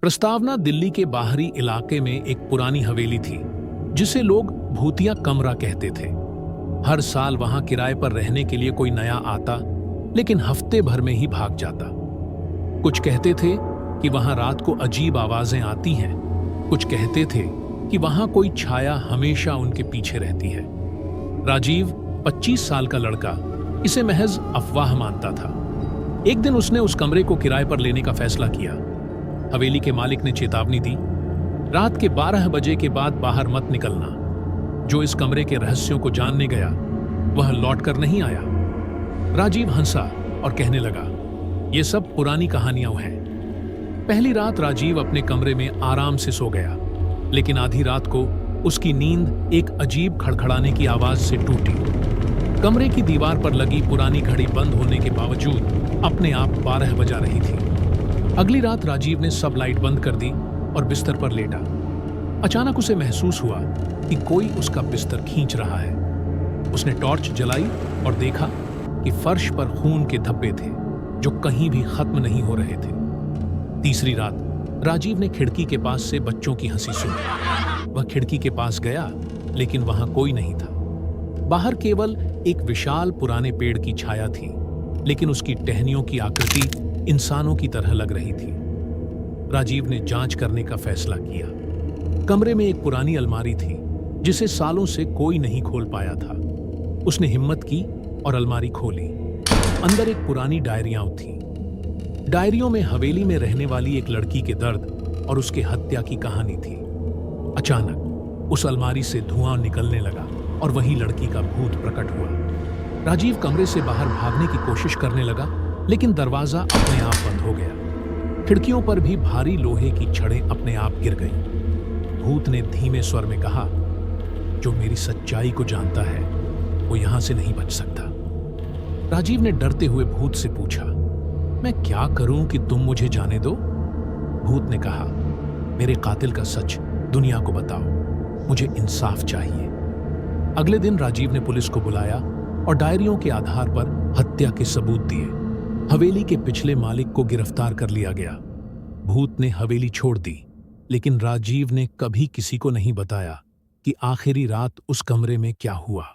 प्रस्तावना दिल्ली के बाहरी इलाके में एक पुरानी हवेली थी जिसे लोग भूतिया कमरा कहते थे। हर साल वहां किराए पर रहने के लिए कोई नया आता, लेकिन हफ्ते भर में ही भाग जाता। कुछ कहते थे कि वहां रात को अजीब आवाजें आती हैं, कुछ कहते थे कि वहां कोई छाया हमेशा उनके पीछे रहती है। राजीव 25 साल का लड़का इसे महज अफवाह मानता था। एक दिन उसने उस कमरे को किराए पर लेने का फैसला किया। हवेली के मालिक ने चेतावनी दी, रात के 12 बजे के बाद बाहर मत निकलना। जो इस कमरे के रहस्यों को जानने गया वह लौटकर नहीं आया। राजीव हंसा और कहने लगा, ये सब पुरानी कहानियां हैं। पहली रात राजीव अपने कमरे में आराम से सो गया, लेकिन आधी रात को उसकी नींद एक अजीब खड़खड़ाने की आवाज से टूटी। कमरे की दीवार पर लगी पुरानी घड़ी बंद होने के बावजूद अपने आप 12 बजा रही थी। अगली रात राजीव ने सब लाइट बंद कर दी और बिस्तर पर लेटा। अचानक उसे महसूस हुआ कि कोई उसका बिस्तर खींच रहा है। उसने टॉर्च जलाई और देखा कि फर्श पर खून के धब्बे थे जो कहीं भी खत्म नहीं हो रहे थे। तीसरी रात राजीव ने खिड़की के पास से बच्चों की हंसी सुनी। वह खिड़की के पास गया, लेकिन वहां कोई नहीं था। बाहर केवल एक विशाल पुराने पेड़ की छाया थी, लेकिन उसकी टहनियों की आकृति इंसानों की तरह लग रही थी। राजीव ने जांच करने का फैसला किया। कमरे में एक पुरानी अलमारी थी जिसे सालों से कोई नहीं खोल पाया था। उसने हिम्मत की और अलमारी खोली। अंदर एक पुरानी डायरियां थी। डायरियों में हवेली में रहने वाली एक लड़की के दर्द और उसके हत्या की कहानी थी। अचानक उस अलमारी से धुआं निकलने लगा और वही लड़की का भूत प्रकट हुआ। राजीव कमरे से बाहर भागने की कोशिश करने लगा, लेकिन दरवाजा अपने आप बंद हो गया। खिड़कियों पर भी भारी लोहे की छड़ें अपने आप गिर गईं। भूत ने धीमे स्वर में कहा, जो मेरी सच्चाई को जानता है वो यहां से नहीं बच सकता। राजीव ने डरते हुए भूत से पूछा, मैं क्या करूं कि तुम मुझे जाने दो? भूत ने कहा, मेरे कातिल का सच दुनिया को बताओ, मुझे इंसाफ चाहिए। अगले दिन राजीव ने पुलिस को बुलाया और डायरियों के आधार पर हत्या के सबूत दिए। हवेली के पिछले मालिक को गिरफ्तार कर लिया गया। भूत ने हवेली छोड़ दी, लेकिन राजीव ने कभी किसी को नहीं बताया कि आखिरी रात उस कमरे में क्या हुआ।